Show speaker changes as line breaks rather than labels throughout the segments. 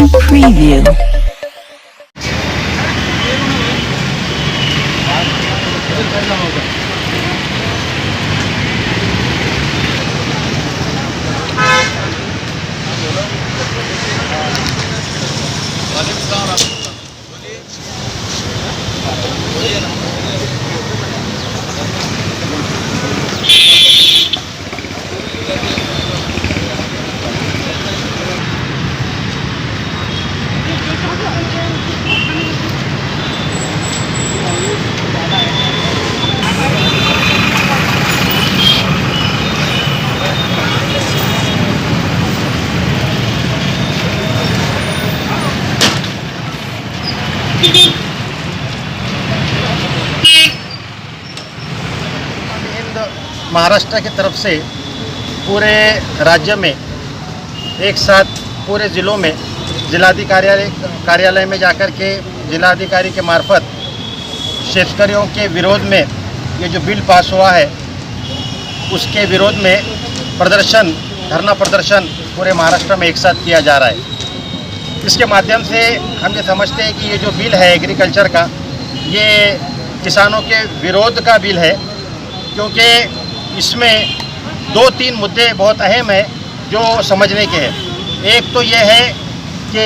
Preview.
Maharashtra की तरफ से पूरे राज्य में एक साथ पूरे ज़िलों में जिलाधिकारी कार्यालय में जाकर के जिलाधिकारी के मार्फत शेतकरियों के विरोध में ये जो बिल पास हुआ है उसके विरोध में धरना प्रदर्शन पूरे महाराष्ट्र में एक साथ किया जा रहा है। इसके माध्यम से हम ये समझते हैं कि ये जो बिल है एग्रीकल्चर का, ये किसानों के विरोध का बिल है, क्योंकि इसमें 2-3 मुद्दे बहुत अहम है जो समझने के हैं। एक तो ये है कि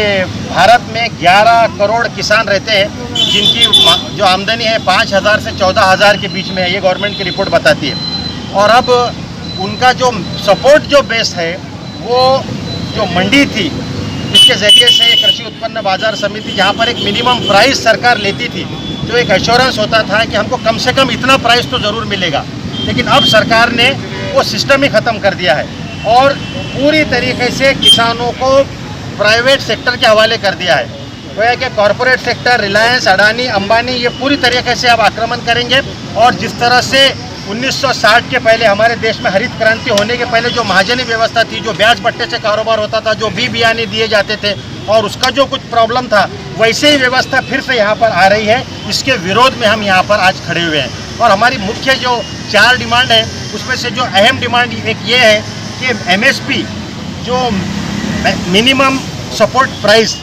भारत में 11 करोड़ किसान रहते हैं जिनकी जो आमदनी है 5,000 से 14,000 के बीच में है, ये गवर्नमेंट की रिपोर्ट बताती है। और अब उनका जो सपोर्ट जो बेस है वो जो मंडी थी जिसके ज़रिए से कृषि उत्पन्न बाजार समिति, जहाँ पर एक मिनिमम प्राइस सरकार लेती थी, जो एक एश्योरेंस होता था कि हमको कम से कम इतना प्राइस तो ज़रूर मिलेगा, लेकिन अब सरकार ने वो सिस्टम ही ख़त्म कर दिया है और पूरी तरीके से किसानों को प्राइवेट सेक्टर के हवाले कर दिया है। तो है कि कॉरपोरेट सेक्टर, रिलायंस, अडानी, अंबानी, ये पूरी तरीके से अब आक्रमण करेंगे। और जिस तरह से 1960 के पहले हमारे देश में हरित क्रांति होने के पहले जो महाजनी व्यवस्था थी, जो ब्याज पट्टे से कारोबार होता था, जो बियाने दिए जाते थे और उसका जो कुछ प्रॉब्लम था, वैसे ही व्यवस्था फिर से यहाँ पर आ रही है। इसके विरोध में हम यहाँ पर आज खड़े हुए हैं और हमारी मुख्य जो 4 डिमांड है उसमें से जो अहम डिमांड एक ये है कि MSP जो मिनिमम सपोर्ट प्राइस,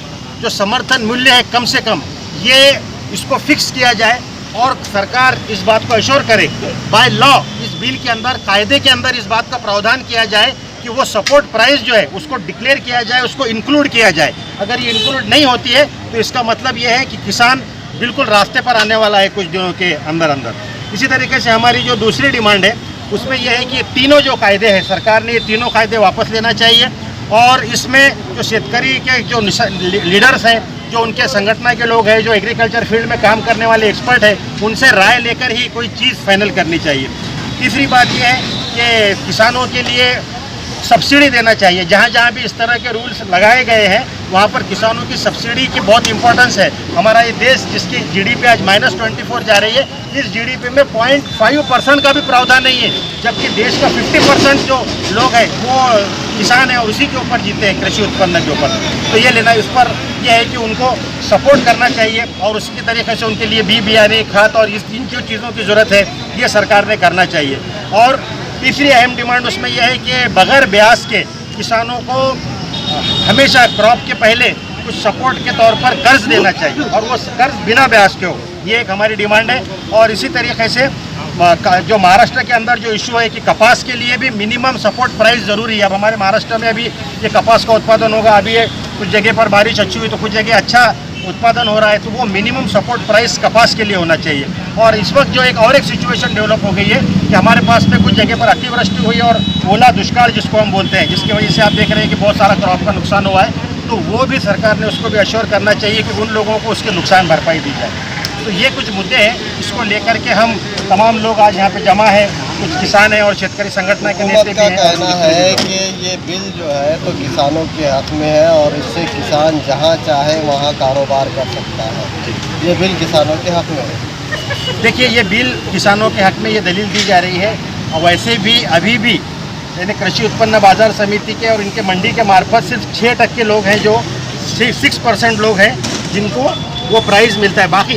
जो समर्थन मूल्य है कम से कम, ये इसको फिक्स किया जाए और सरकार इस बात को एश्योर करे बाय लॉ, इस बिल के अंदर, कायदे के अंदर इस बात का प्रावधान किया जाए कि वो सपोर्ट प्राइस जो है उसको डिक्लेयर किया जाए, उसको इंक्लूड किया जाए। अगर ये इंक्लूड नहीं होती है तो इसका मतलब ये है कि किसान बिल्कुल रास्ते पर आने वाला है कुछ दिनों के अंदर। इसी तरीके से हमारी जो दूसरी डिमांड है उसमें यह है कि ये तीनों जो कायदे हैं, सरकार ने ये तीनों कायदे वापस लेना चाहिए और इसमें जो शेतकरी के जो लीडर्स हैं, जो उनके संगठन के लोग हैं, जो एग्रीकल्चर फील्ड में काम करने वाले एक्सपर्ट हैं, उनसे राय लेकर ही कोई चीज़ फाइनल करनी चाहिए। तीसरी बात यह है कि किसानों के लिए सब्सिडी देना चाहिए। जहाँ जहाँ भी इस तरह के रूल्स लगाए गए हैं वहाँ पर किसानों की सब्सिडी की बहुत इंपॉर्टेंस है। हमारा ये देश जिसकी GDP आज -24 जा रही है, इस GDP में 0.5% का भी प्रावधान नहीं है, जबकि देश का 50% जो लोग हैं वो किसान हैं और उसी के ऊपर जीते हैं, कृषि उत्पन्न के ऊपर। तो ये लेना, इस पर यह है कि उनको सपोर्ट करना चाहिए और उसी तरीके से उनके लिए बियाने, खाद और इन जो चीज़ों की ज़रूरत है ये सरकार ने करना चाहिए। और तीसरी अहम डिमांड उसमें यह है कि बगैर ब्याज के किसानों को हमेशा क्रॉप के पहले कुछ सपोर्ट के तौर पर कर्ज देना चाहिए और वो कर्ज बिना ब्याज के हो, ये एक हमारी डिमांड है। और इसी तरीके से जो महाराष्ट्र के अंदर जो इशू है कि कपास के लिए भी मिनिमम सपोर्ट प्राइस ज़रूरी है। अब हमारे महाराष्ट्र में अभी ये कपास का उत्पादन होगा, अभी ये कुछ जगह पर बारिश अच्छी हुई तो कुछ जगह अच्छा उत्पादन हो रहा है, तो वो मिनिमम सपोर्ट प्राइस कपास के लिए होना चाहिए। और इस वक्त जो एक सिचुएशन डेवलप हो गई है कि हमारे पास में कुछ जगह पर अतिवृष्टि हुई और ओला दुष्काल जिसको हम बोलते हैं, जिसकी वजह से आप देख रहे हैं कि बहुत सारा क्रॉप का नुकसान हुआ है, तो वो भी सरकार ने उसको भी अश्योर करना चाहिए कि उन लोगों को उसके नुकसान भरपाई दी जाए। तो ये कुछ मुद्दे हैं, इसको लेकर के हम तमाम लोग आज यहाँ पे जमा है, कुछ किसान हैं और शेतकरी संगठन के नेता भी हैं।
कहना है कि ये बिल जो है तो किसानों के हक में है और इससे किसान जहाँ चाहे वहाँ कारोबार कर सकता है। ये बिल किसानों के हक में है।
देखिए, ये बिल किसानों के हक में ये दलील दी जा रही है और वैसे भी अभी भी यानी कृषि उत्पन्न बाजार समिति के और इनके मंडी के मार्फत सिर्फ 6% लोग हैं, जो 6% लोग हैं जिनको वो प्राइस मिलता है। बाकी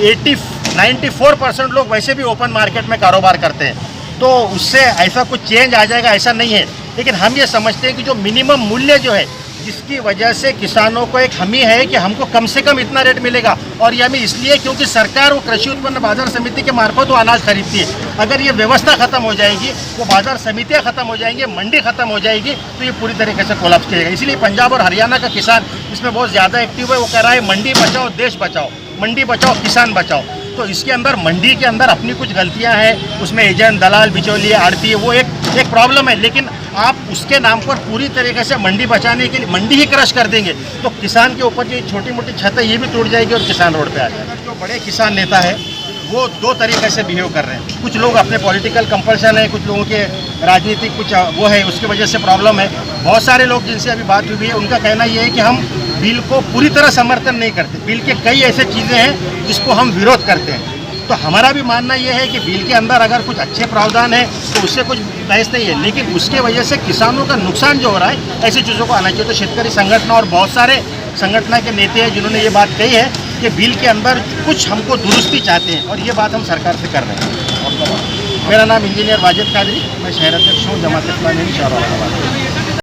94% लोग वैसे भी ओपन मार्केट में कारोबार करते हैं। तो उससे ऐसा कुछ चेंज आ जाएगा ऐसा नहीं है, लेकिन हम ये समझते हैं कि जो मिनिमम मूल्य जो है जिसकी वजह से किसानों को एक हमी है कि हमको कम से कम इतना रेट मिलेगा। और ये हमें इसलिए क्योंकि सरकार वो कृषि उत्पन्न बाजार समिति के मार्फत वो अनाज खरीदती है। अगर ये व्यवस्था खत्म हो जाएगी, वो बाजार समितियाँ खत्म हो जाएंगी, मंडी खत्म हो जाएगी, तो ये पूरी तरीके से कोलैप्स किएगा। इसलिए पंजाब और हरियाणा का किसान इसमें बहुत ज़्यादा एक्टिव है। वो कह रहा है मंडी बचाओ देश बचाओ, मंडी बचाओ किसान बचाओ। तो इसके अंदर मंडी के अंदर अपनी कुछ गलतियां हैं, उसमें एजेंट दलाल बिचौलिए आड़ती है, वो एक प्रॉब्लम है। लेकिन आप उसके नाम पर पूरी तरीके से मंडी बचाने के लिए मंडी ही क्रश कर देंगे तो किसान के ऊपर जो छोटी मोटी छत है ये भी टूट जाएगी और किसान रोड पे आ जाएगा। जो बड़े किसान नेता है वो दो तरीके से बिहेव कर रहे हैं। कुछ लोग अपने पॉलिटिकल कंपल्शन है, कुछ लोगों के राजनीतिक कुछ वो है, उसकी वजह से प्रॉब्लम है। बहुत सारे लोग जिनसे अभी बात हुई है उनका कहना ये है कि हम बिल को पूरी तरह समर्थन नहीं करते, बिल के कई ऐसे चीज़ें हैं जिसको हम विरोध करते हैं। तो हमारा भी मानना ये है कि बिल के अंदर अगर कुछ अच्छे प्रावधान है तो उससे कुछ बहस नहीं है, लेकिन उसके वजह से किसानों का नुकसान जो हो रहा है ऐसी चीज़ों को आना चाहिए। तो शेतकरी संगठन और बहुत सारे संगठन के नेता हैं जिन्होंने ये बात कही है कि बिल के अंदर कुछ हमको दुरुस्ती चाहते हैं और ये बात हम सरकार से कर रहे हैं। मेरा नाम इंजीनियर वाजिद कादरी, मैं शहर अध्यक्ष हूँ जमात इस्लामी शहर औरंगाबाद।